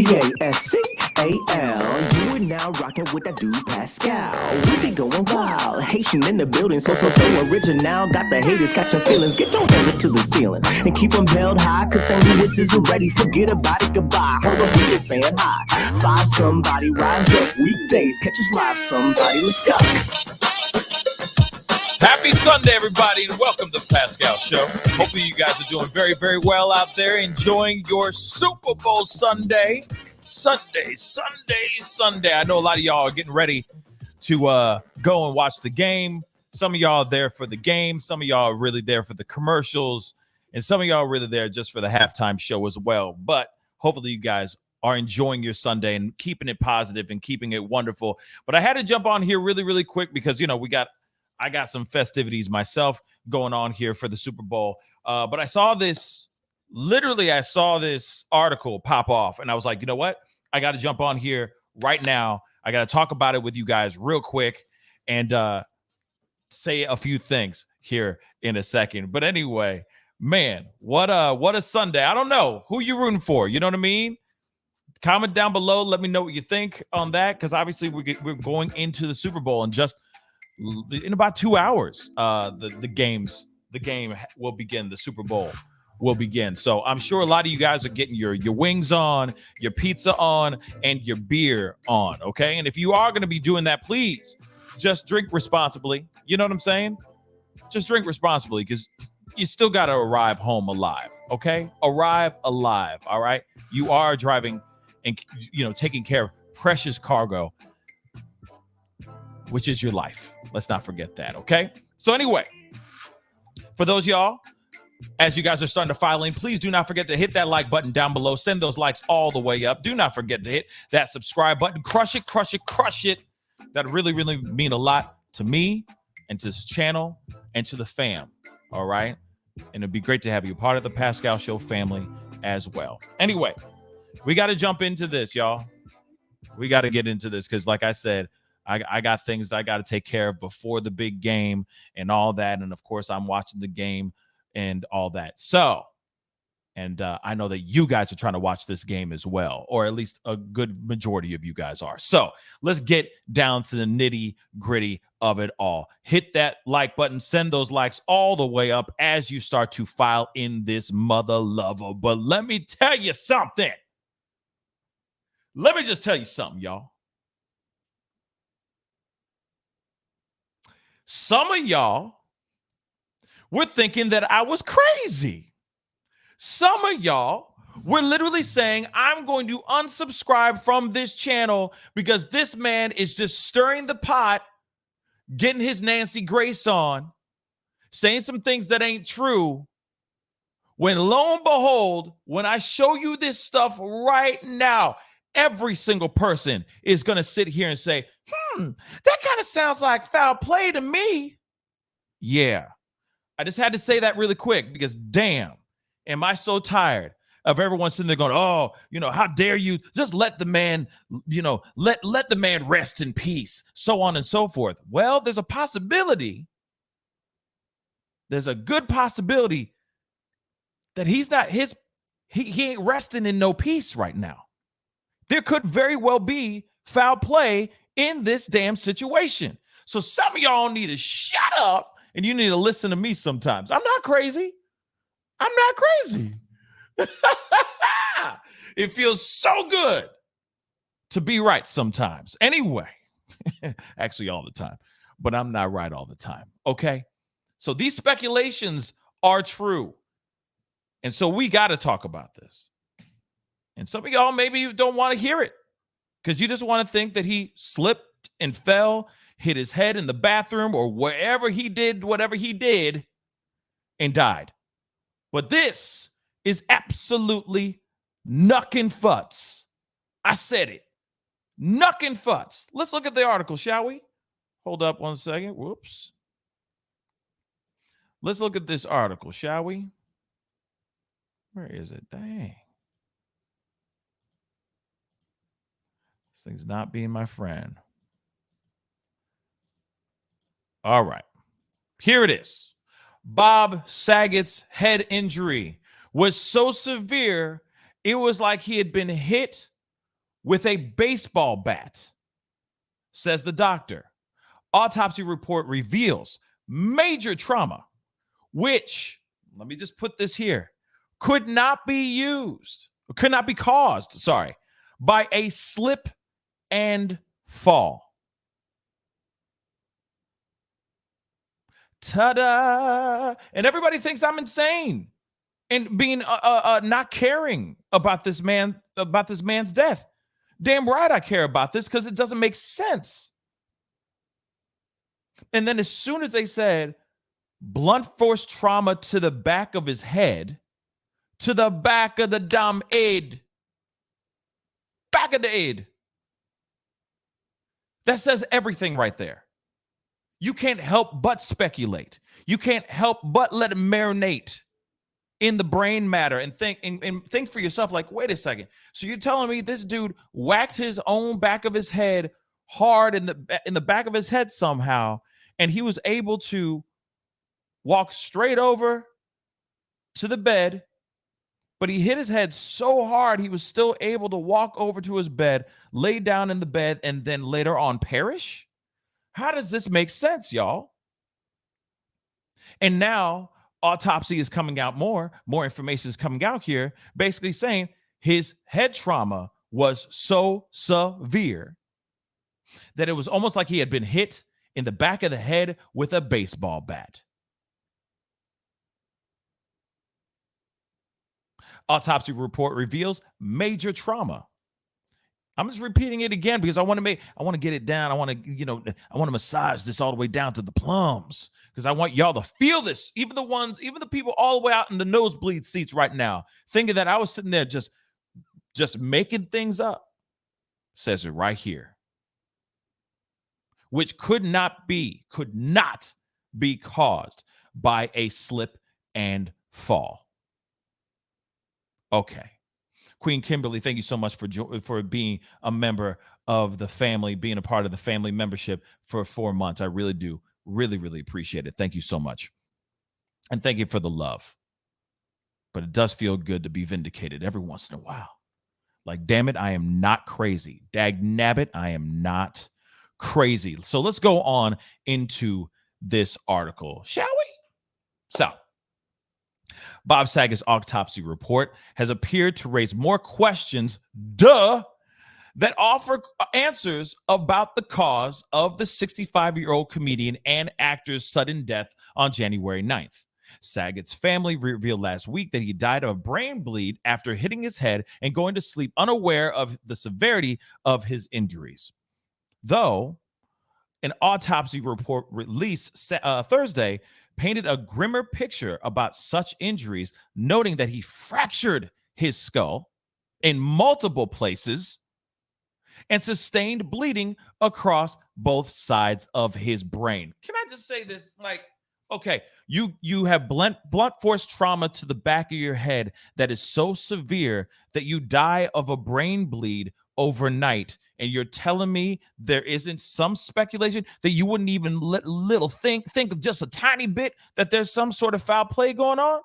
Pascal. You are now rocking with that dude Pascal. We be going wild, Haitian in the building, so original. Got the haters catching feelings. Get your hands up to the ceiling and keep them held high, cause St. Louis isn't ready. Forget about it, goodbye. Hold up, we just saying hi. Five somebody, rise up weekdays. Catch us live, somebody, let's go. Happy Sunday, everybody, and welcome to the Pascal Show. Hopefully you guys are doing very, very well out there, enjoying your Super Bowl Sunday. Sunday. I know a lot of y'all are getting ready to go and watch the game. Some of y'all are there for the game. Some of y'all are really there for the commercials. And some of y'all are really there just for the halftime show as well. But hopefully you guys are enjoying your Sunday and keeping it positive and keeping it wonderful. But I had to jump on here really, really quick because, you know, I got some festivities myself going on here for the Super Bowl. But I saw this article pop off, and I was like, you know what? I got to jump on here right now. I got to talk about it with you guys real quick and say a few things here in a second. But anyway, man, what a Sunday. I don't know who you rooting for. You know what I mean? Comment down below. Let me know what you think on that, because obviously we're going into the Super Bowl and just in about 2 hours. The game will begin. The Super Bowl will begin. So I'm sure a lot of you guys are getting your wings on, your pizza on, and your beer on, okay? And if you are going to be doing that, please just drink responsibly. You know what I'm saying? Just drink responsibly, because you still got to arrive home alive, okay? Arrive alive, all right? You are driving and, you know, taking care of precious cargo, which is your life. Let's not forget that, okay? So anyway, for those y'all, as you guys are starting to file in, please do not forget to hit that like button down below. Send those likes all the way up. Do not forget to hit that subscribe button. Crush it. That really, really mean a lot to me and to this channel and to the fam, all right? And it'd be great to have you part of the Pascal Show family as well. Anyway, we got to jump into this, y'all. We got to get into this because, like I said, I got things I got to take care of before the big game and all that. And, of course, I'm watching the game and all that. So, and I know that you guys are trying to watch this game as well, or at least a good majority of you guys are. So let's get down to the nitty gritty of it all. Hit that like button. Send those likes all the way up as you start to file in this mother lover. But let me tell you something. Let me just tell you something, y'all. Some of y'all were thinking that I was crazy. Some of y'all were literally saying, I'm going to unsubscribe from this channel because this man is just stirring the pot, getting his Nancy Grace on, saying some things that ain't true. When lo and behold, when I show you this stuff right now, every single person is going to sit here and say, that kind of sounds like foul play to me. Yeah. I just had to say that really quick because, damn, am I so tired of everyone sitting there going, oh, you know, how dare you? Just let the man, you know, let the man rest in peace, so on and so forth. Well, there's a possibility. There's a good possibility that he's not he ain't resting in no peace right now. There could very well be foul play in this damn situation. So some of y'all need to shut up. And you need to listen to me sometimes. I'm not crazy. It feels so good to be right sometimes. Anyway, actually all the time. But I'm not right all the time, okay? So these speculations are true. And so we got to talk about this. And some of y'all maybe don't want to hear it because you just want to think that he slipped and fell, hit his head in the bathroom or wherever he did whatever he did and died. But this is absolutely knuckin' futz. I said it. Knuckin' futz. Let's look at the article, shall we? Hold up 1 second. Whoops. Let's look at this article, shall we? Where is it? Dang. This thing's not being my friend. All right. Here it is. Bob Saget's head injury was so severe, it was like he had been hit with a baseball bat, says the doctor. Autopsy report reveals major trauma, which, let me just put this here, could not be caused, by a slip and fall. Ta-da! And everybody thinks I'm insane and being not caring about this man's death. Damn right I care about this, because it doesn't make sense. And then as soon as they said blunt force trauma to the back of his head, to the back of the damn head, back of the head, that says everything right there. You can't help but speculate. You can't help but let it marinate in the brain matter and think for yourself, like, wait a second. So you're telling me this dude whacked his own back of his head hard in the back of his head somehow, and he was able to walk straight over to the bed, but he hit his head so hard he was still able to walk over to his bed, lay down in the bed, and then later on perish? How does this make sense, y'all? And now autopsy is coming out more information is coming out here, basically saying his head trauma was so severe that it was almost like he had been hit in the back of the head with a baseball bat. Autopsy report reveals major trauma. I'm just repeating it again because I want to get it down. I want to massage this all the way down to the plums, because I want y'all to feel this. Even the people all the way out in the nosebleed seats right now, thinking that I was sitting there just making things up. Says it right here. Which could not be caused by a slip and fall. Okay. Queen Kimberly, thank you so much for being a member of the family, being a part of the family membership for 4 months. I really do. Really, really appreciate it. Thank you so much. And thank you for the love. But it does feel good to be vindicated every once in a while. Like, damn it, I am not crazy. Dag nabbit, I am not crazy. So let's go on into this article, shall we? So, Bob Saget's autopsy report has appeared to raise more questions, that offer answers about the cause of the 65-year-old comedian and actor's sudden death on January 9th. Saget's family revealed last week that he died of a brain bleed after hitting his head and going to sleep unaware of the severity of his injuries. Though an autopsy report released Thursday painted a grimmer picture about such injuries, noting that he fractured his skull in multiple places and sustained bleeding across both sides of his brain. Can I just say this? Like, okay, you have blunt force trauma to the back of your head that is so severe that you die of a brain bleed overnight, and you're telling me there isn't some speculation that you wouldn't even think just a tiny bit that there's some sort of foul play going on?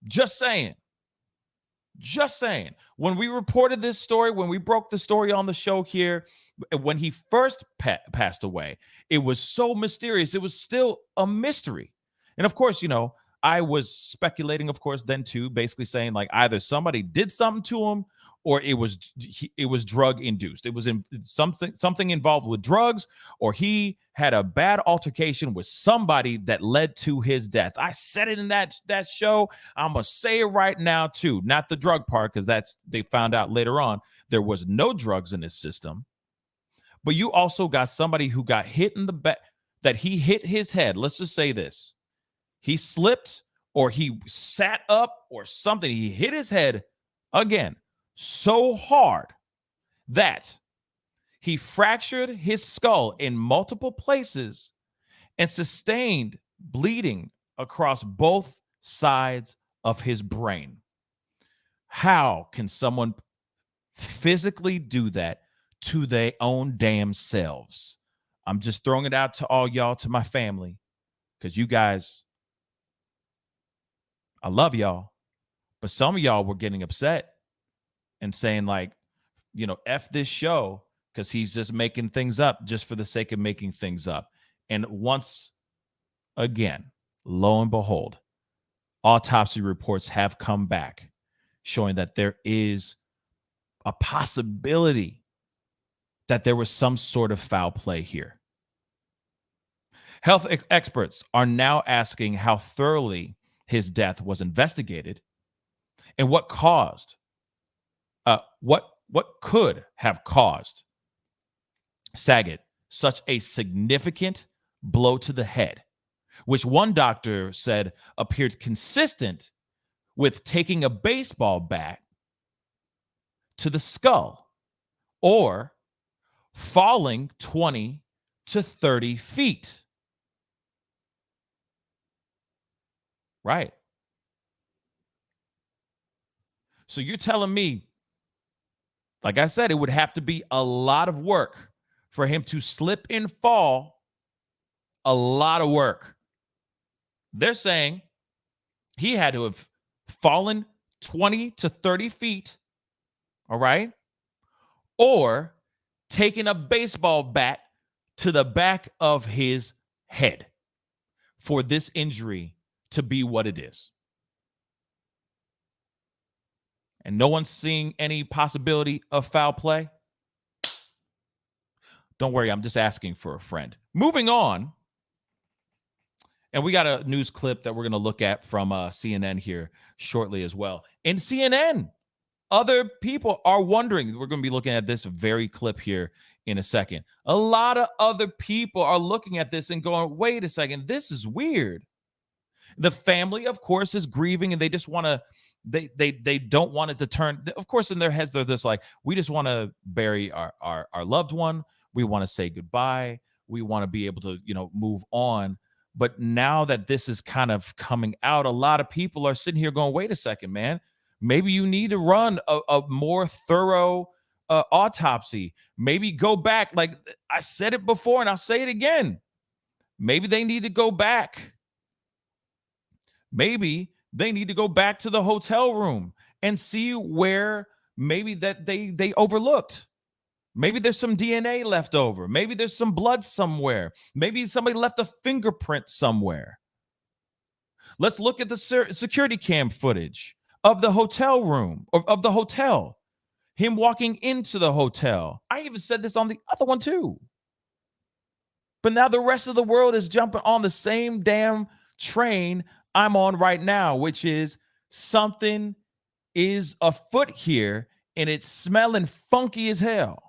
Just saying. When we reported this story, when we broke the story on the show here, when he first passed away, it was so mysterious. It was still a mystery. And of course, I was speculating, of course, then too, basically saying like either somebody did something to him, or it was drug induced. It was something involved with drugs, or he had a bad altercation with somebody that led to his death. I said it in that show. I'm gonna say it right now too. Not the drug part, because they found out later on there was no drugs in his system. But you also got somebody who got hit in the back, that he hit his head. Let's just say this: he slipped, or he sat up, or something. He hit his head again so hard that he fractured his skull in multiple places and sustained bleeding across both sides of his brain. How can someone physically do that to their own damn selves? I'm just throwing it out to all y'all, to my family, because you guys, I love y'all, but some of y'all were getting upset and saying like, F this show because he's just making things up just for the sake of making things up. And once again, lo and behold, autopsy reports have come back showing that there is a possibility that there was some sort of foul play here. Health experts are now asking how thoroughly his death was investigated and what could have caused Saget such a significant blow to the head, which one doctor said appeared consistent with taking a baseball bat to the skull or falling 20 to 30 feet. Right. So you're telling me, like I said, it would have to be a lot of work for him to slip and fall. A lot of work. They're saying he had to have fallen 20 to 30 feet, all right, or taken a baseball bat to the back of his head for this injury to be what it is. And no one's seeing any possibility of foul play? Don't worry, I'm just asking for a friend. Moving on. And we got a news clip that we're going to look at from CNN here shortly as well. In CNN, other people are wondering. We're going to be looking at this very clip here in a second. A lot of other people are looking at this and going, wait a second, this is weird. The family, of course, is grieving and they just want to, they don't want it to turn, of course, in their heads, they're just like, we just want to bury our loved one. We want to say goodbye. We want to be able to, move on. But now that this is kind of coming out, a lot of people are sitting here going, wait a second, man. Maybe you need to run a more thorough autopsy. Maybe go back. Like I said it before and I'll say it again. Maybe they need to go back. Maybe they need to go back to the hotel room and see where maybe that they overlooked. Maybe there's some DNA left over. Maybe there's some blood somewhere. Maybe somebody left a fingerprint somewhere. Let's look at the security cam footage of the hotel room, of the hotel. Him walking into the hotel. I even said this on the other one too. But now the rest of the world is jumping on the same damn train I'm on right now, which is something is afoot here and it's smelling funky as hell.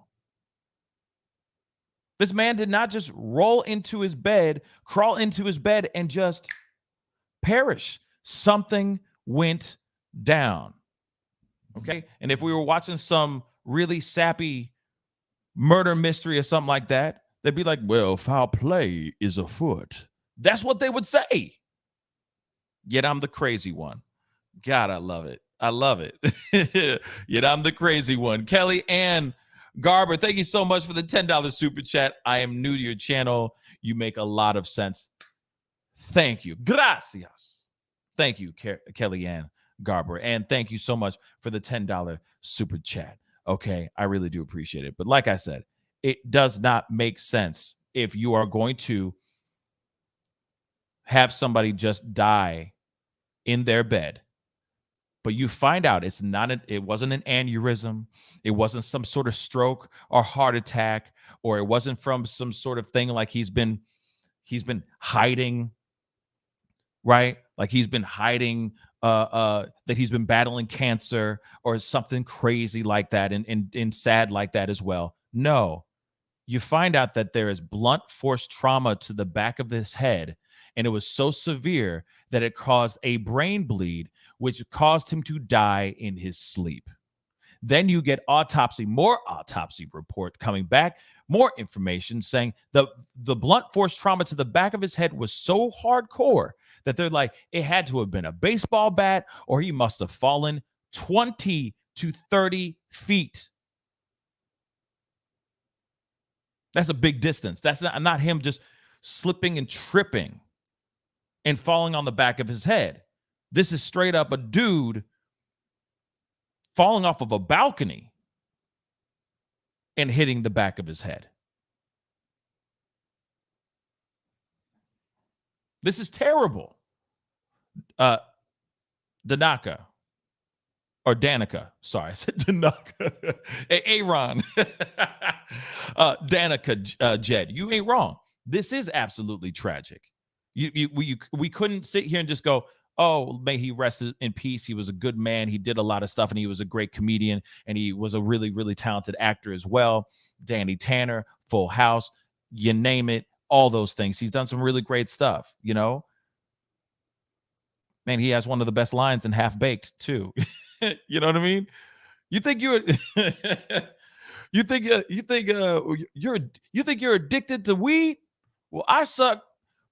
This man did not just roll into his bed, crawl into his bed, and just perish. Something went down. Okay? And if we were watching some really sappy murder mystery or something like that, they'd be like, well, foul play is afoot. That's what they would say. Yet I'm the crazy one. God, I love it. I love it. Yet I'm the crazy one. Kelly Ann Garber, thank you so much for the $10 super chat. I am new to your channel. You make a lot of sense. Thank you. Gracias. Thank you, Kelly Ann Garber. And thank you so much for the $10 super chat. Okay, I really do appreciate it. But like I said, it does not make sense if you are going to have somebody just die in their bed, but you find out it wasn't an aneurysm, it wasn't some sort of stroke or heart attack, or it wasn't from some sort of thing like he's been hiding, right? Like he's been hiding that he's been battling cancer or something crazy like that and sad like that as well. No, you find out that there is blunt force trauma to the back of his head, and it was so severe that it caused a brain bleed, which caused him to die in his sleep. Then you get more autopsy report coming back, more information saying the blunt force trauma to the back of his head was so hardcore that they're like, it had to have been a baseball bat or he must have fallen 20 to 30 feet. That's a big distance. That's not him just slipping and tripping and falling on the back of his head. This is straight up a dude falling off of a balcony and hitting the back of his head. This is terrible. Danica. Or Danica. Sorry, I said Danica. Aaron. Danica, Jed. You ain't wrong. This is absolutely tragic. We couldn't sit here and just go, oh, may he rest in peace. He was a good man. He did a lot of stuff, and he was a great comedian, and he was a really, really talented actor as well. Danny Tanner, Full House, you name it, all those things. He's done some really great stuff, you know? Man, he has one of the best lines in Half Baked, too. You know what I mean? You think you're you think you're addicted to weed? Well, I suck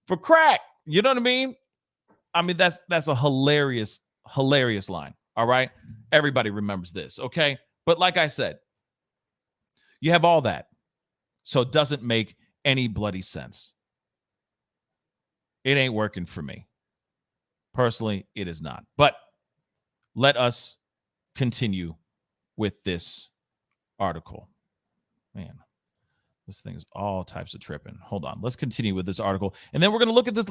for crack. You know what I mean? I mean, that's a hilarious line. All right. Everybody remembers this. Okay. But like I said, you have all that. So it doesn't make any bloody sense. It ain't working for me. Personally, it is not. But let us continue with this article. Man, this thing is all types of tripping. Hold on. Let's continue with this article. And then we're going to look at this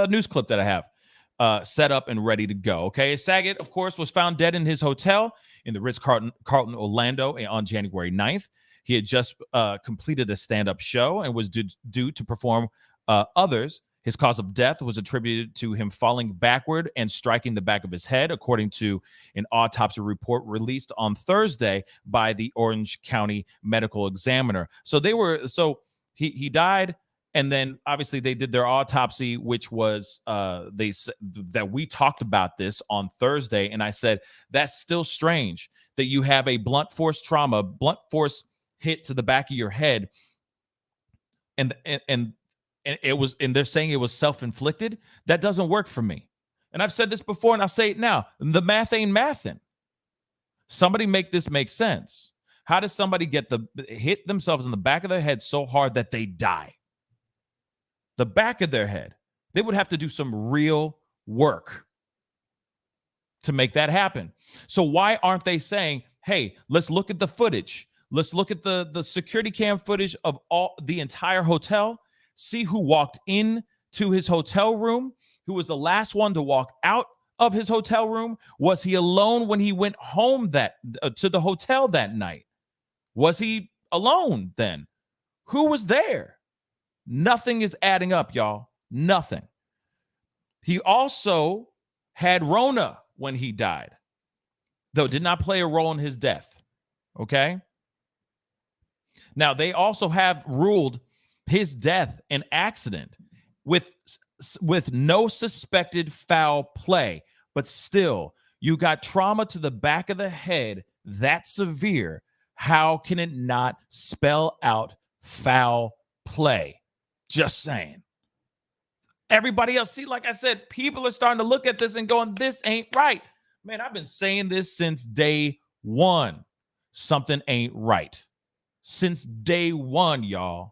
news clip that I have set up and ready to go. Okay. Saget, of course, was found dead in his hotel in the Ritz-Carlton Orlando on January 9th. He had just completed a stand-up show and was due to perform others. His cause of death was attributed to him falling backward and striking the back of his head, according to an autopsy report released on Thursday by the Orange County Medical Examiner. So he died, and then obviously they did their autopsy, which was that we talked about this on Thursday, and I said that's still strange that you have a blunt force trauma, blunt force hit to the back of your head, and they're saying it was self-inflicted. That doesn't work for me. And I've said this before, and I'll say it now. The math ain't mathin'. Somebody make this make sense. How does somebody hit themselves in the back of their head so hard that they die? The back of their head. They would have to do some real work to make that happen. So why aren't they saying, hey, let's look at the footage. Let's look at the security cam footage of the entire hotel. See who walked in to his hotel room, who was the last one to walk out of his hotel room. Was he alone when he went home to the hotel that night? Was he alone then? Who was there? Nothing is adding up, y'all. Nothing. He also had Rona when he died, though did not play a role in his death. Okay? Now, they also have ruled his death an accident with no suspected foul play, but still, you got trauma to the back of the head that severe. How can it not spell out foul play? Just saying. Everybody else, see, like I said, people are starting to look at this and going, this ain't right. Man, I've been saying this since day one. Something ain't right. Since day one, y'all.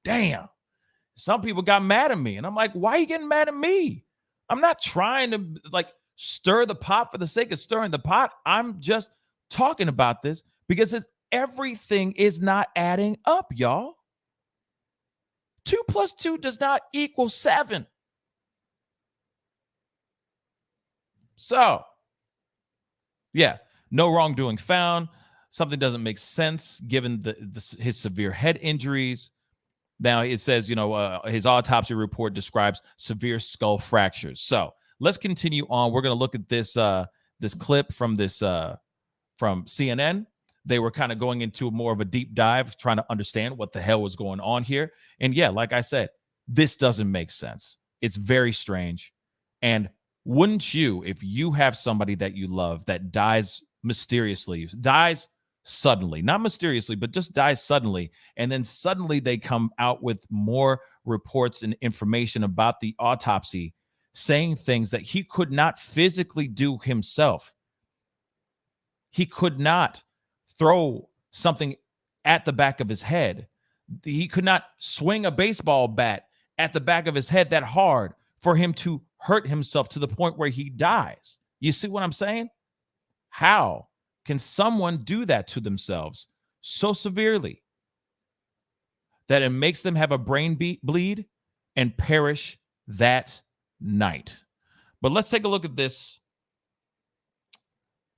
Damn. Some people got mad at me. And I'm like, why are you getting mad at me? I'm not trying to stir the pot for the sake of stirring the pot. I'm just talking about this because everything is not adding up, y'all. 2 + 2 does not equal 7. So, yeah, no wrongdoing found. Something doesn't make sense given his severe head injuries. Now, it says, his autopsy report describes severe skull fractures. So let's continue on. We're going to look at this clip from CNN. They were kind of going into more of a deep dive, trying to understand what the hell was going on here. And yeah, like I said, this doesn't make sense. It's very strange. And wouldn't you, if you have somebody that you love that dies mysteriously, dies suddenly, not mysteriously, but just dies suddenly, and then suddenly they come out with more reports and information about the autopsy, saying things that he could not physically do himself. He could not throw something at the back of his head. He could not swing a baseball bat at the back of his head that hard for him to hurt himself to the point where he dies. You see what I'm saying? How can someone do that to themselves so severely that it makes them have a brain bleed and perish that night. But let's take a look at this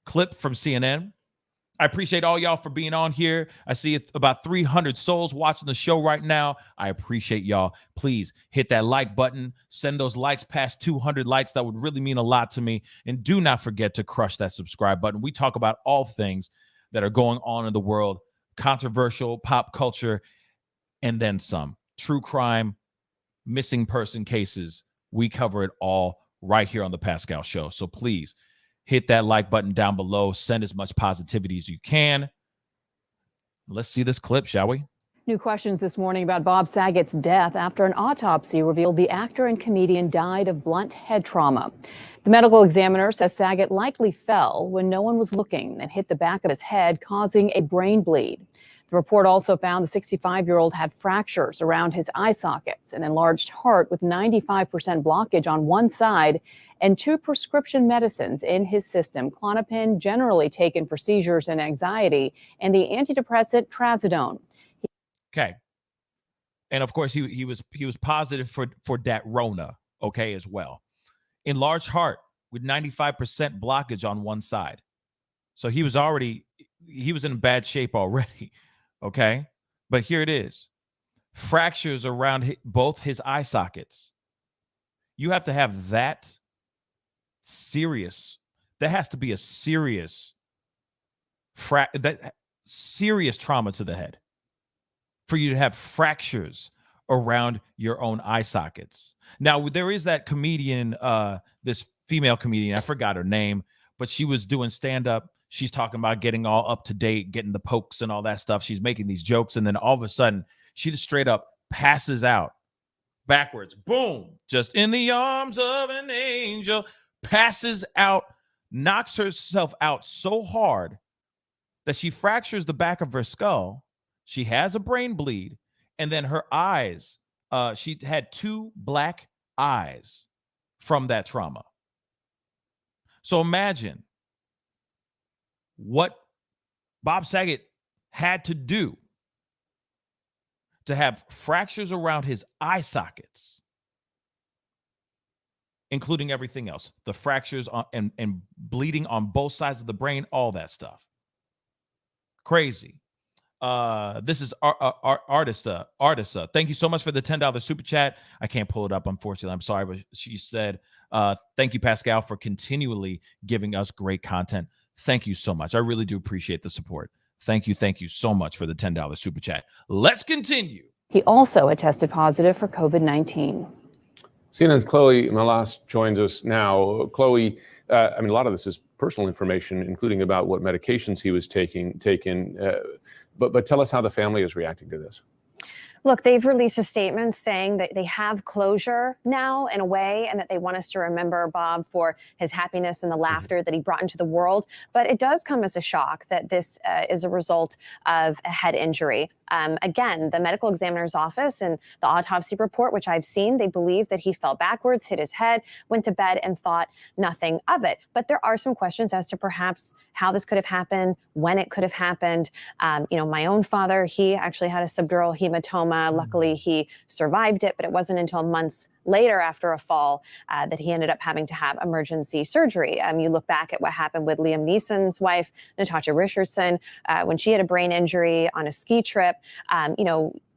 clip from CNN. I appreciate all y'all for being on here. I see about 300 souls watching the show right now. I appreciate y'all. Please hit that like button. Send those likes past 200 likes. That would really mean a lot to me. And do not forget to crush that subscribe button. We talk about all things that are going on in the world, controversial, pop culture, and then some. True crime, missing person cases. We cover it all right here on The Pascal Show. So please, hit that like button down below. Send as much positivity as you can. Let's see this clip, shall we? New questions this morning about Bob Saget's death after an autopsy revealed the actor and comedian died of blunt head trauma. The medical examiner says Saget likely fell when no one was looking and hit the back of his head, causing a brain bleed. The report also found the 65-year-old had fractures around his eye sockets, an enlarged heart with 95% blockage on one side, and 2 prescription medicines in his system, Klonopin, generally taken for seizures and anxiety, and the antidepressant trazodone. Okay. And of course, he was positive for that Rona, okay, as well. Enlarged heart with 95% blockage on one side. So he was in bad shape already, okay? But here it is. Fractures around both his eye sockets. You have to have that serious. There has to be a serious serious trauma to the head for you to have fractures around your own eye sockets. Now, there is that comedian, this female comedian, I forgot her name, but she was doing stand-up. She's talking about getting all up to date, getting the pokes and all that stuff. She's making these jokes, and then all of a sudden, she just straight up passes out backwards. Boom! Just in the arms of an angel. Passes out, knocks herself out so hard that she fractures the back of her skull. She has a brain bleed, and then her eyes, she had 2 black eyes from that trauma. So imagine what Bob Saget had to do to have fractures around his eye sockets, including everything else, the fractures and bleeding on both sides of the brain, all that stuff. Crazy. This is Artista. Thank you so much for the $10 super chat. I can't pull it up, unfortunately. I'm sorry, but she said, thank you, Pascal, for continually giving us great content. Thank you so much. I really do appreciate the support. Thank you so much for the $10 super chat. Let's continue. He also had tested positive for COVID-19. CNN's Chloe Malas joins us now. Chloe, a lot of this is personal information, including about what medications he was taking. But tell us how the family is reacting to this. Look, they've released a statement saying that they have closure now in a way, and that they want us to remember Bob for his happiness and the laughter that he brought into the world. But it does come as a shock that this is a result of a head injury. Again, the medical examiner's office and the autopsy report, which I've seen, they believe that he fell backwards, hit his head, went to bed, and thought nothing of it. But there are some questions as to perhaps how this could have happened, when it could have happened. My own father, he actually had a subdural hematoma. Luckily, he survived it, but it wasn't until months later after a fall that he ended up having to have emergency surgery. You look back at what happened with Liam Neeson's wife, Natasha Richardson, when she had a brain injury on a ski trip.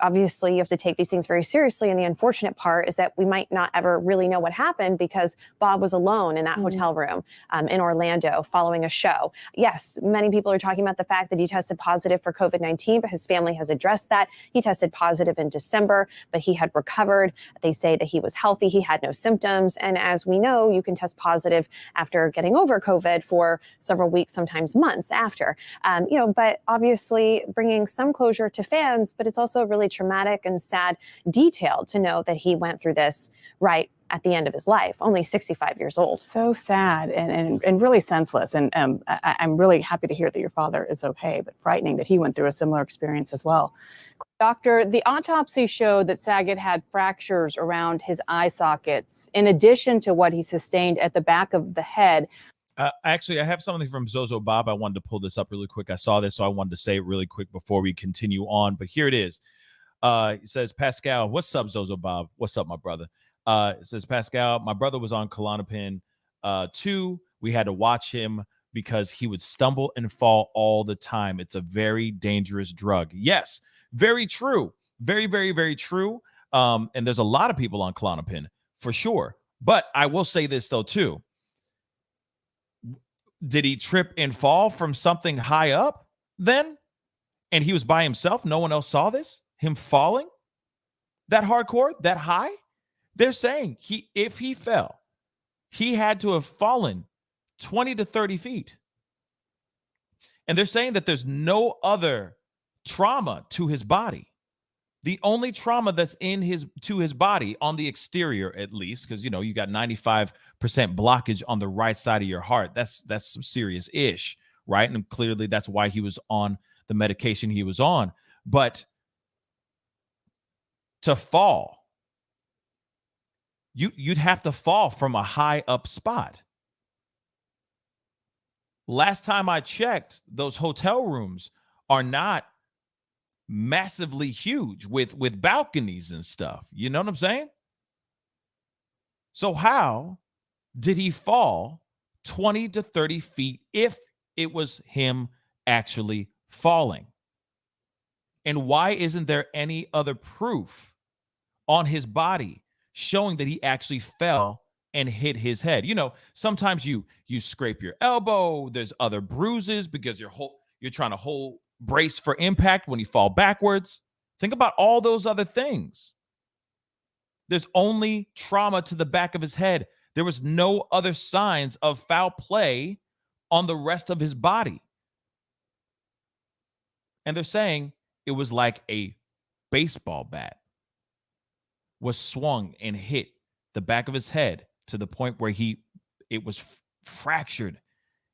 Obviously, you have to take these things very seriously. And the unfortunate part is that we might not ever really know what happened because Bob was alone in that hotel room in Orlando following a show. Yes, many people are talking about the fact that he tested positive for COVID-19, but his family has addressed that. He tested positive in December, but he had recovered. They say that he was healthy. He had no symptoms. And as we know, you can test positive after getting over COVID for several weeks, sometimes months after. But obviously bringing some closure to fans, but it's also really traumatic and sad detail to know that he went through this right at the end of his life, only 65 years old. So sad and really senseless. And I'm really happy to hear that your father is okay, but frightening that he went through a similar experience as well. Doctor, the autopsy showed that Saget had fractures around his eye sockets, in addition to what he sustained at the back of the head. Actually, I have something from Zozo Bob. I wanted to pull this up really quick. I saw this, so I wanted to say it really quick before we continue on. But here it is. It says, Pascal, what's up, Zozo Bob? What's up, my brother? It says, Pascal, my brother was on Klonopin 2. We had to watch him because he would stumble and fall all the time. It's a very dangerous drug. Yes, very true. Very, very, very true. And there's a lot of people on Klonopin for sure. But I will say this, though, too. Did he trip and fall from something high up then? And he was by himself? No one else saw this? Him falling? That hardcore? That high? They're saying if he fell, he had to have fallen 20 to 30 feet. And they're saying that there's no other trauma to his body. The only trauma that's to his body on the exterior, at least, because, you got 95% blockage on the right side of your heart. That's some serious ish, right? And clearly that's why he was on the medication he was on. But to fall, you'd have to fall from a high up spot. Last time I checked, those hotel rooms are not massively huge with balconies and stuff. You know what I'm saying? So how did he fall 20 to 30 feet if it was him actually falling? And why isn't there any other proof on his body showing that he actually fell and hit his head? Sometimes you scrape your elbow. There's other bruises because you're trying to brace for impact when you fall backwards. Think about all those other things. There's only trauma to the back of his head. There was no other signs of foul play on the rest of his body. And they're saying it was like a baseball bat was swung and hit the back of his head to the point where it was fractured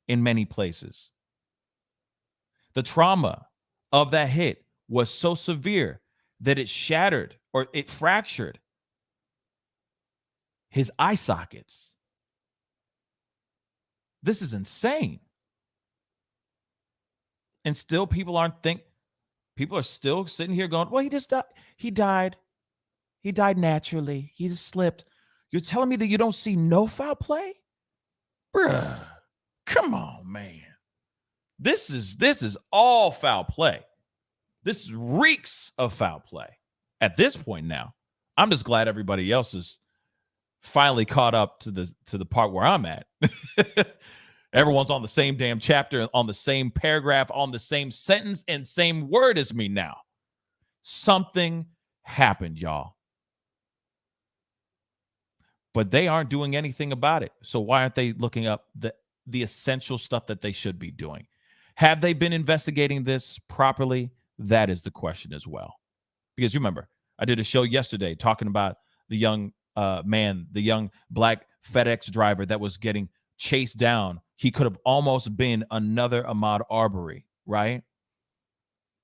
in many places. The trauma of that hit was so severe that it shattered or it fractured his eye sockets. This is insane. And still people are still sitting here going, well, he just died. He died. He died naturally. He just slipped. You're telling me that you don't see no foul play? Bruh, come on, man. This is all foul play. This reeks of foul play. At this point now, I'm just glad everybody else is finally caught up to the part where I'm at. Everyone's on the same damn chapter, on the same paragraph, on the same sentence, and same word as me now. Something happened, y'all. But they aren't doing anything about it. So why aren't they looking up the essential stuff that they should be doing? Have they been investigating this properly? That is the question as well. Because remember, I did a show yesterday talking about the young man, the young black FedEx driver that was getting chased down. He could have almost been another Ahmaud Arbery, right?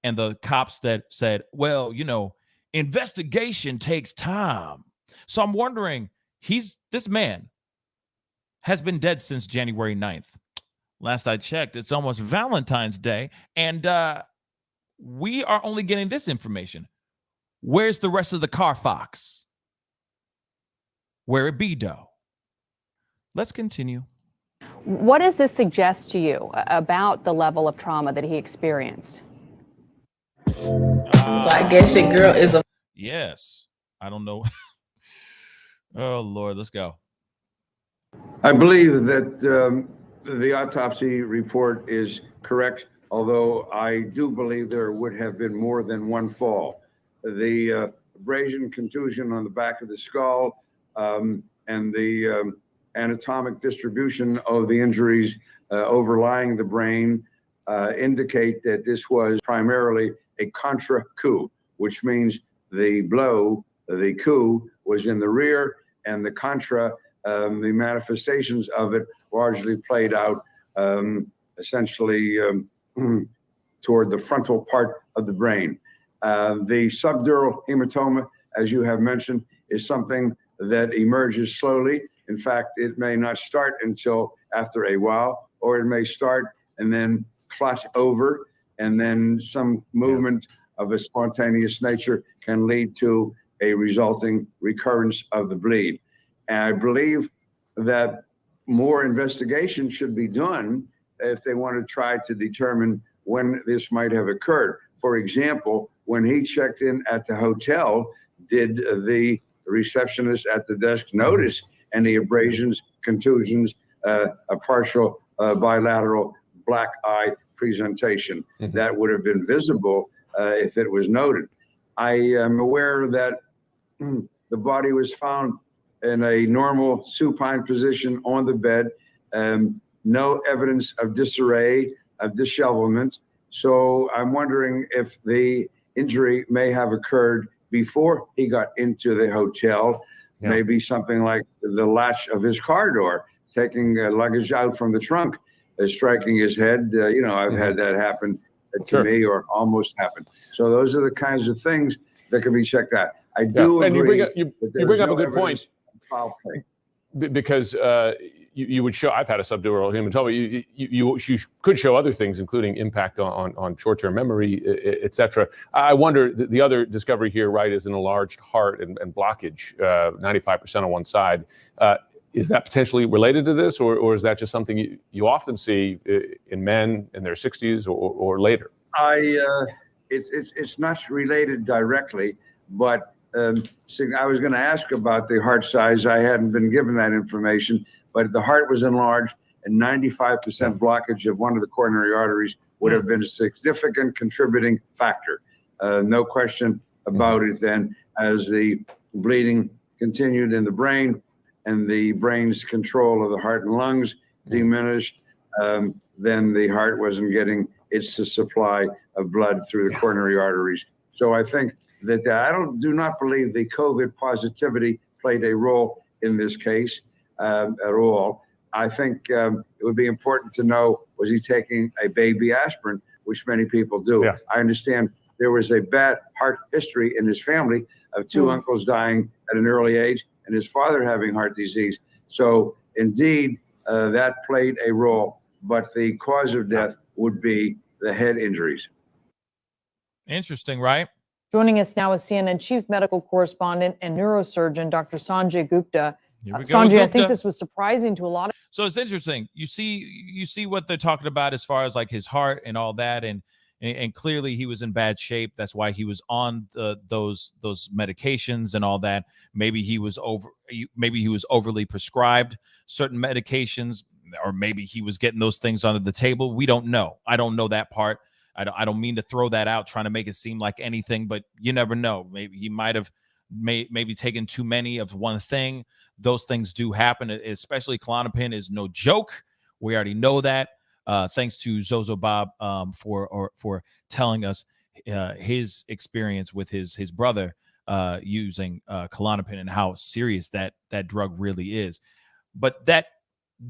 And the cops that said, well, investigation takes time. So I'm wondering, this man has been dead since January 9th. Last I checked, it's almost Valentine's Day, and we are only getting this information. Where's the rest of the Carfax? Where it be, though? Let's continue. What does this suggest to you about the level of trauma that he experienced? So I guess your girl is a... Yes. I don't know. Oh, Lord, let's go. I believe that the autopsy report is correct, although I do believe there would have been more than one fall. The abrasion contusion on the back of the skull and the anatomic distribution of the injuries overlying the brain indicate that this was primarily a contra coup, which means the blow, the coup, was in the rear, and the contra, the manifestations of it largely played out essentially toward the frontal part of the brain. The subdural hematoma, as you have mentioned, is something that emerges slowly. In fact, it may not start until after a while, or it may start and then clot over, and then some movement of a spontaneous nature can lead to a resulting recurrence of the bleed. And I believe that more investigation should be done if they want to try to determine when this might have occurred. For example, when he checked in at the hotel, did the receptionist at the desk notice any abrasions, contusions, a partial bilateral black eye presentation? That would have been visible if it was noted. I am aware that the body was found in a normal supine position on the bed, no evidence of disarray, of dishevelment. So I'm wondering if the injury may have occurred before he got into the hotel, maybe something like the latch of his car door, taking luggage out from the trunk, striking his head. I've had that happen to me, or almost happened. So those are the kinds of things that can be checked out. I do agree. And you bring up a good point. Foul play. Because you would show, I've had a subdural hematoma, you could show other things, including impact on short-term memory, et cetera. I wonder, the other discovery here, right, is an enlarged heart and blockage, 95% on one side. Is that potentially related to this, or is that just something you often see in men in their 60s or later? It's not related directly, but I was going to ask about the heart size. I hadn't been given that information, but the heart was enlarged, and 95% blockage of one of the coronary arteries would have been a significant contributing factor. No question about it then, as the bleeding continued in the brain and the brain's control of the heart and lungs diminished, then the heart wasn't getting its supply of blood through the coronary arteries. So I think that I do not believe the COVID positivity played a role in this case at all. I think it would be important to know, was he taking a baby aspirin, which many people do. Yeah. I understand there was a bad heart history in his family of two uncles dying at an early age and his father having heart disease. So indeed, that played a role, but the cause of death would be the head injuries. Interesting, right? Joining us now is CNN chief medical correspondent and neurosurgeon, Dr. Sanjay Gupta. Here we go, Sanjay, I Gupta. think this was surprising to a lot of. So it's interesting. You see what they're talking about as far as like his heart and all that, and clearly he was in bad shape. That's why he was on those medications and all that. Maybe he was overly prescribed certain medications, or maybe he was getting those things under the table. We don't know. I don't know that part. I don't mean to throw that out, trying to make it seem like anything, but you never know. Maybe he might have maybe taken too many of one thing. Those things do happen, especially Klonopin is no joke. We already know that. Thanks to Zozo Bob for telling us his experience with his brother using Klonopin and how serious that drug really is. But that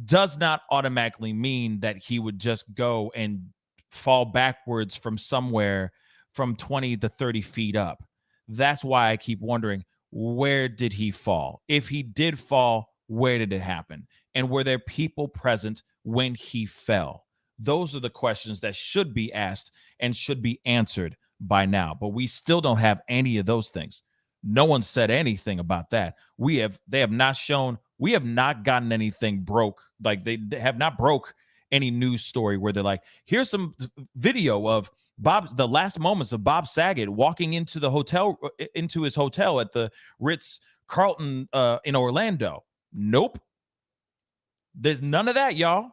does not automatically mean that he would just go and fall backwards from somewhere from 20 to 30 feet up. That's why I keep wondering, where did he fall? If he did fall, where did it happen? And were there people present when he fell? Those are the questions that should be asked and should be answered by now. But we still don't have any of those things. No one said anything about that. They have not shown, we have not gotten anything broke. Like they have not broke any news story where they're like, here's some video of the last moments of Bob Saget walking into his hotel at the Ritz-Carlton in Orlando. Nope. There's none of that, y'all.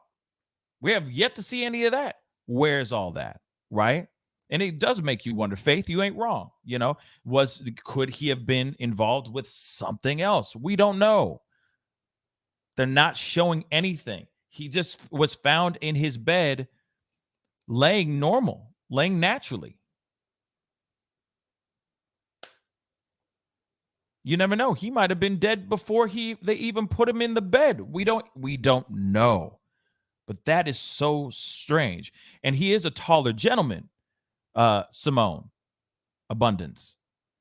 We have yet to see any of that. Where's all that, right? And it does make you wonder, Faith, you ain't wrong. Could he have been involved with something else? We don't know. They're not showing anything. He just was found in his bed laying normal, laying naturally. You never know. He might have been dead before they even put him in the bed. We don't know. But that is so strange. And he is a taller gentleman, Simone Abundance.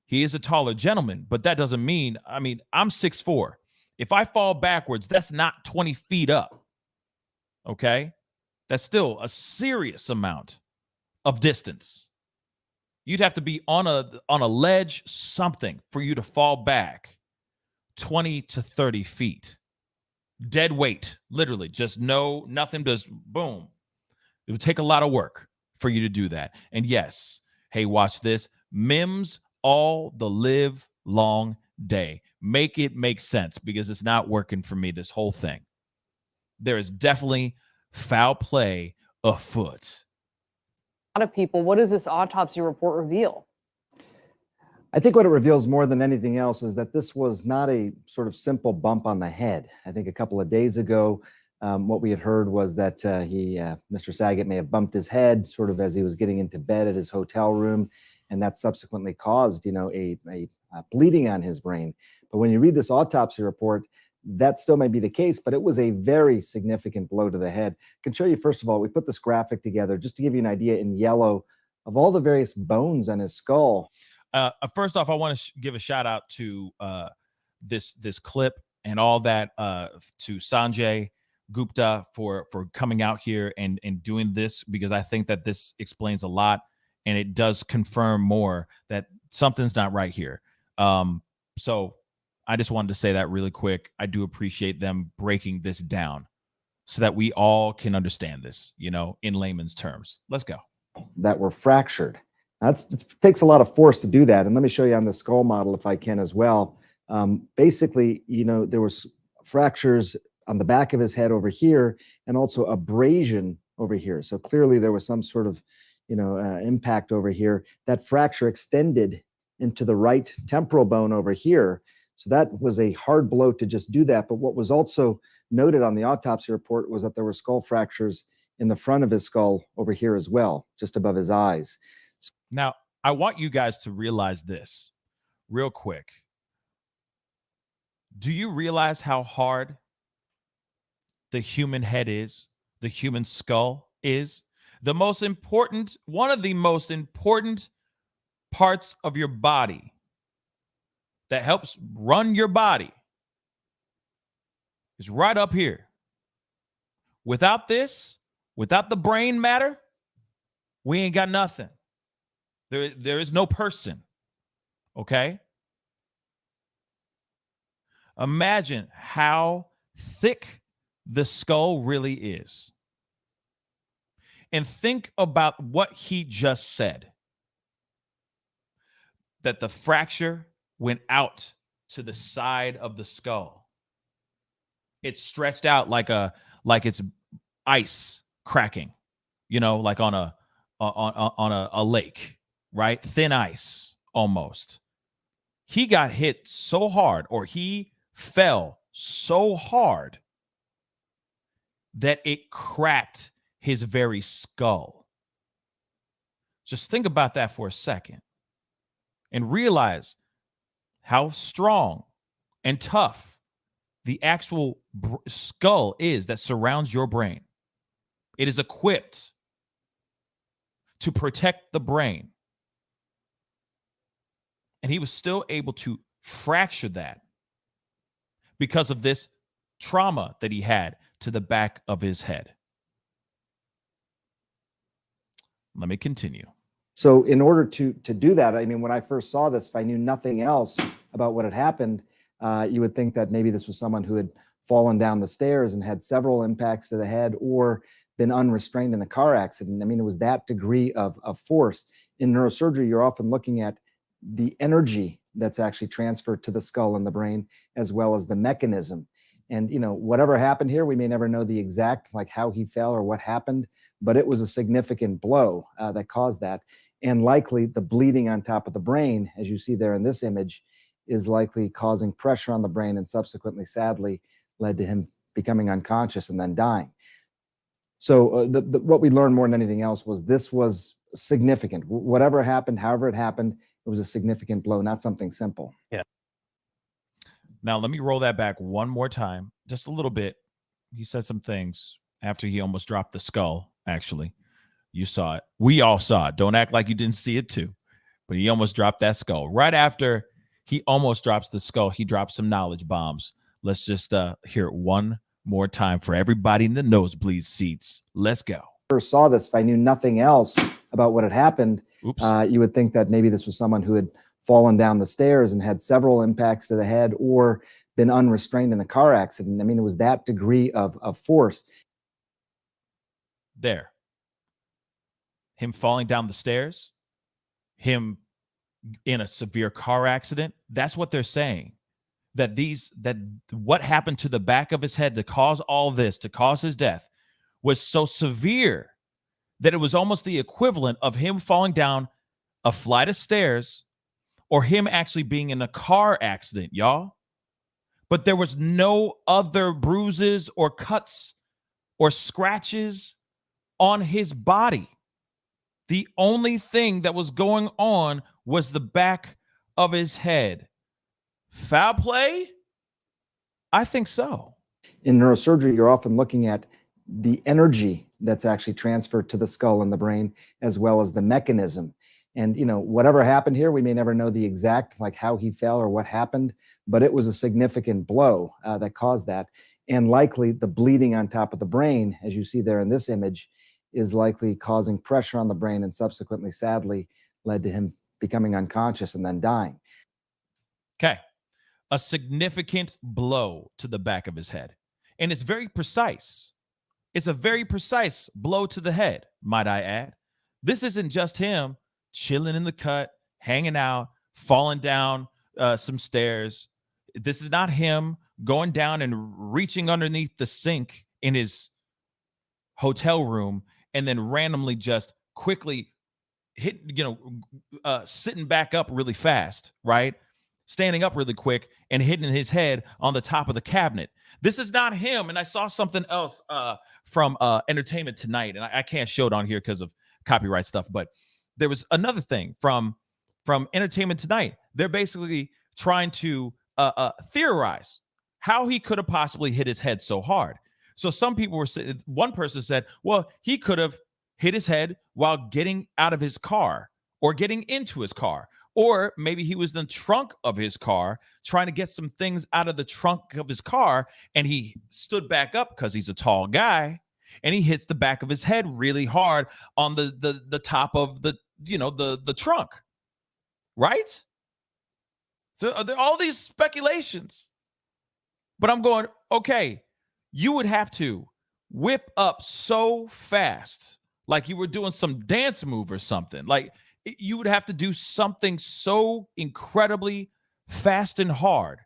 He is a taller gentleman, but that doesn't mean, I'm 6'4". If I fall backwards, that's not 20 feet up. Okay. That's still a serious amount of distance. You'd have to be on a ledge, something, for you to fall back 20 to 30 feet. Dead weight, literally, just nothing, just boom. It would take a lot of work for you to do that. And yes, hey, watch this. Mims all the live long day. Make it make sense, because it's not working for me, this whole thing. There is definitely foul play afoot. A lot of people, what does this autopsy report reveal? I think what it reveals more than anything else is that this was not a sort of simple bump on the head. I think a couple of days ago, what we had heard was that Mr. Saget may have bumped his head sort of as he was getting into bed at his hotel room, and that subsequently caused, a bleeding on his brain. But when you read this autopsy report, that still may be the case, but it was a very significant blow to the head. I can show you, first of all, we put this graphic together just to give you an idea in yellow of all the various bones on his skull. First off, I want to give a shout out to this clip and all that, to Sanjay Gupta for coming out here and doing this, because I think that this explains a lot, and it does confirm more that something's not right here. So I just wanted to say that really quick. I do appreciate them breaking this down so that we all can understand this, in layman's terms. Let's go. That were fractured. It takes a lot of force to do that. And let me show you on the skull model, if I can as well. Basically, there was fractures on the back of his head over here, and also abrasion over here. So clearly there was some sort of, impact over here. That fracture extended into the right temporal bone over here. So that was a hard blow to just do that. But what was also noted on the autopsy report was that there were skull fractures in the front of his skull over here as well, just above his eyes. Now, I want you guys to realize this real quick. Do you realize how hard the human head is, the human skull is? One of the most important parts of your body that helps run your body is right up here. Without this, without the brain matter, we ain't got nothing. There is no person, okay? Imagine how thick the skull really is. And think about what he just said. That the fracture went out to the side of the skull. It's stretched out like it's ice cracking, like on a lake. Right? Thin ice, almost. He got hit so hard, or he fell so hard, that it cracked his very skull. Just think about that for a second and realize how strong and tough the actual skull is that surrounds your brain. It is equipped to protect the brain. And he was still able to fracture that because of this trauma that he had to the back of his head. Let me continue. So in order to do that, when I first saw this, if I knew nothing else about what had happened, you would think that maybe this was someone who had fallen down the stairs and had several impacts to the head, or been unrestrained in a car accident. It was that degree of force. In neurosurgery, you're often looking at the energy that's actually transferred to the skull and the brain, as well as the mechanism. And, whatever happened here, we may never know the exact, like how he fell or what happened, but it was a significant blow that caused that. And likely the bleeding on top of the brain, as you see there in this image, is likely causing pressure on the brain, and subsequently, sadly, led to him becoming unconscious and then dying. So what we learned more than anything else was this was significant. Whatever happened, however it happened, it was a significant blow, not something simple. Yeah. Now, let me roll that back one more time, just a little bit. He said some things after he almost dropped the skull, actually. You saw it. We all saw it. Don't act like you didn't see it too. But he almost dropped that skull. Right after he almost drops the skull, he drops some knowledge bombs. Let's just hear it one More time for everybody in the nosebleed seats. Let's go. First saw this, if I knew nothing else about what had happened, Oops. you would think that maybe this was someone who had fallen down the stairs and had several impacts to the head or been unrestrained in a car accident. I mean, it was that degree of force. There. Him falling down the stairs, him in a severe car accident. That's what they're saying. That what happened to the back of his head to cause all this, to cause his death, was so severe that it was almost the equivalent of him falling down a flight of stairs or him actually being in a car accident, y'all. But there was no other bruises or cuts or scratches on his body. The only thing that was going on was the back of his head. Foul play? I think so. In neurosurgery, you're often looking at the energy that's actually transferred to the skull and the brain, as well as the mechanism. And, whatever happened here, we may never know the exact, like how he fell or what happened, but it was a significant blow that caused that. And likely the bleeding on top of the brain, as you see there in this image, is likely causing pressure on the brain and subsequently, sadly, led to him becoming unconscious and then dying. Okay. A significant blow to the back of his head. And it's very precise. It's a very precise blow to the head, might I add. This isn't just him chilling in the cut, hanging out, falling down some stairs. This is not him going down and reaching underneath the sink in his hotel room and then randomly just quickly sitting back up really fast, right? Standing up really quick and hitting his head on the top of the cabinet. This is not him. And I saw something else from Entertainment Tonight, and I can't show it on here because of copyright stuff, but there was another thing from Entertainment Tonight. They're basically trying to theorize how he could have possibly hit his head so hard. So some people were saying, one person said, well, he could have hit his head while getting out of his car or getting into his car. Or maybe he was in the trunk of his car trying to get some things out of the trunk of his car, and he stood back up because he's a tall guy, and he hits the back of his head really hard on the top of the trunk, right? So there are all these speculations. But I'm going, okay, you would have to whip up so fast, like you were doing some dance move or something. Like you would have to do something so incredibly fast and hard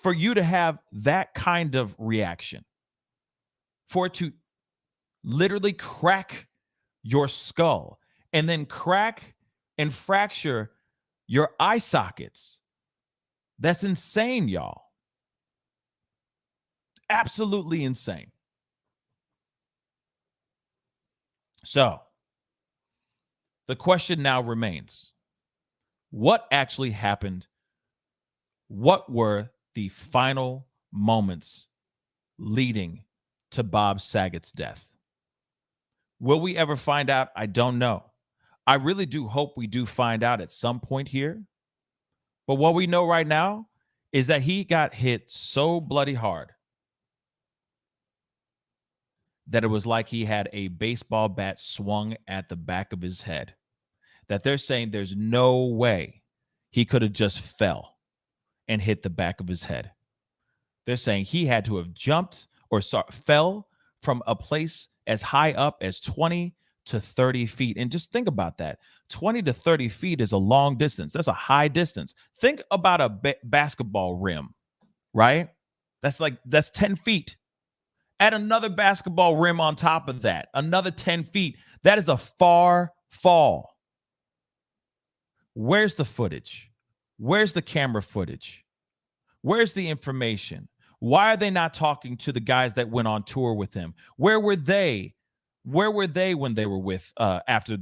for you to have that kind of reaction, for it to literally crack your skull and then crack and fracture your eye sockets. That's insane, y'all. Absolutely insane. So, the question now remains, what actually happened? What were the final moments leading to Bob Saget's death? Will we ever find out? I don't know. I really do hope we do find out at some point here. But what we know right now is that he got hit so bloody hard that it was like he had a baseball bat swung at the back of his head. That they're saying there's no way he could have just fell and hit the back of his head. They're saying he had to have jumped or fell from a place as high up as 20 to 30 feet. And just think about that. 20 to 30 feet is a long distance. That's a high distance. Think about a basketball rim, right? That's 10 feet. Add another basketball rim on top of that, another 10 feet. That is a far fall. Where's the footage? Where's the camera footage? Where's the information? Why are they not talking to the guys that went on tour with him? Where were they? Where were they when they were with after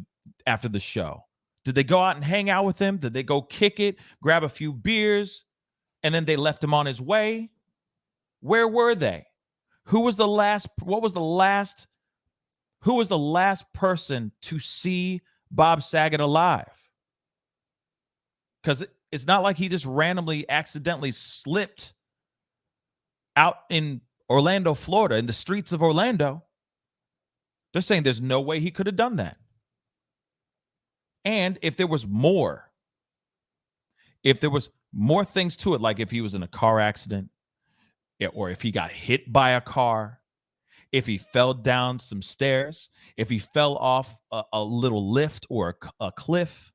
the show? Did they go out and hang out with him? Did they go kick it, grab a few beers, and then they left him on his way? Where were they? Who was the last person to see Bob Saget alive? Because it's not like he just randomly, accidentally slipped out in Orlando, Florida, in the streets of Orlando. They're saying there's no way he could have done that. And if there was more things to it, like if he was in a car accident, or if he got hit by a car, if he fell down some stairs, if he fell off a little lift or a cliff,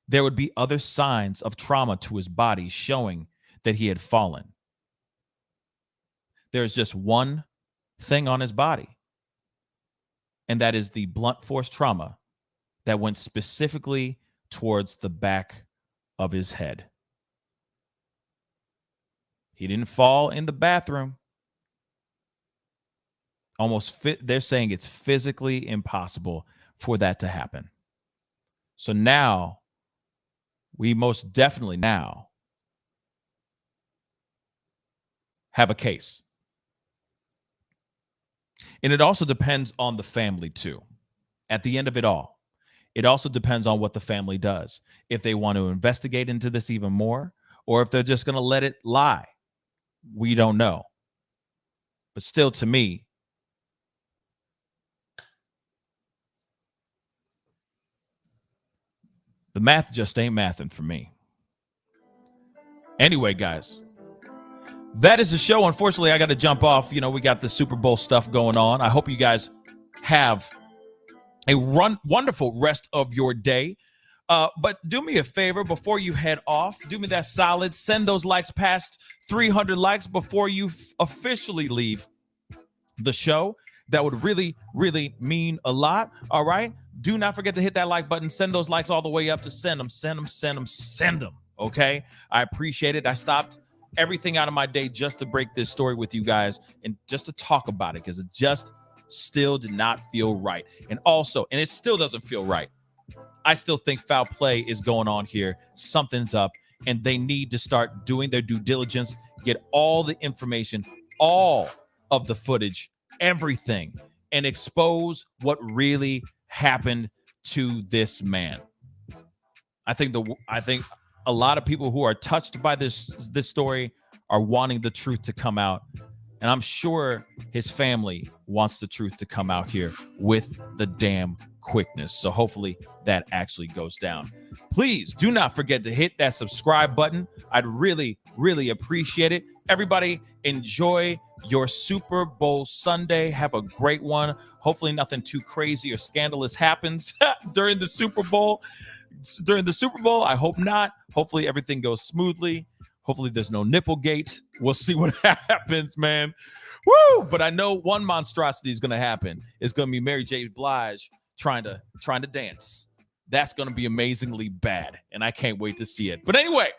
there would be other signs of trauma to his body showing that he had fallen. There's just one thing on his body, and that is the blunt force trauma that went specifically towards the back of his head. He didn't fall in the bathroom. They're saying it's physically impossible for that to happen. So now, we most definitely now have a case. And it also depends on the family too. At the end of it all, it also depends on what the family does. If they want to investigate into this even more, or if they're just going to let it lie. We don't know. But still, to me, the math just ain't mathing for me. Anyway, guys, that is the show. Unfortunately, I got to jump off. You know, we got the Super Bowl stuff going on. I hope you guys have a wonderful rest of your day. But do me a favor before you head off. Do me that solid. Send those likes past 300 likes before you officially leave the show. That would really, really mean a lot. All right. Do not forget to hit that like button. Send those likes all the way up to send them. Okay. I appreciate it. I stopped everything out of my day just to break this story with you guys and just to talk about it, because it just still did not feel right. And it still doesn't feel right. I still think foul play is going on here. Something's up, and they need to start doing their due diligence, get all the information, all of the footage, everything, and expose what really happened to this man. I think a lot of people who are touched by this story are wanting the truth to come out. And I'm sure his family wants the truth to come out here with the damn quickness. So hopefully that actually goes down. Please do not forget to hit that subscribe button. I'd really, really appreciate it. Everybody, enjoy your Super Bowl Sunday. Have a great one. Hopefully nothing too crazy or scandalous happens during the Super Bowl. I hope not. Hopefully everything goes smoothly. Hopefully there's no nipplegate. We'll see what happens, man. Woo! But I know one monstrosity is going to happen. It's going to be Mary J. Blige trying to dance. That's going to be amazingly bad, and I can't wait to see it. But anyway,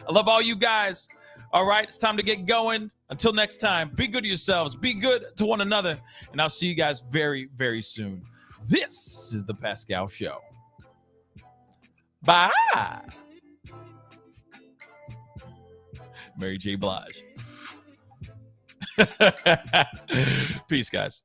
I love all you guys. All right, it's time to get going. Until next time, be good to yourselves. Be good to one another, and I'll see you guys very, very soon. This is The Pascal Show. Bye. Mary J. Blige. Peace, guys.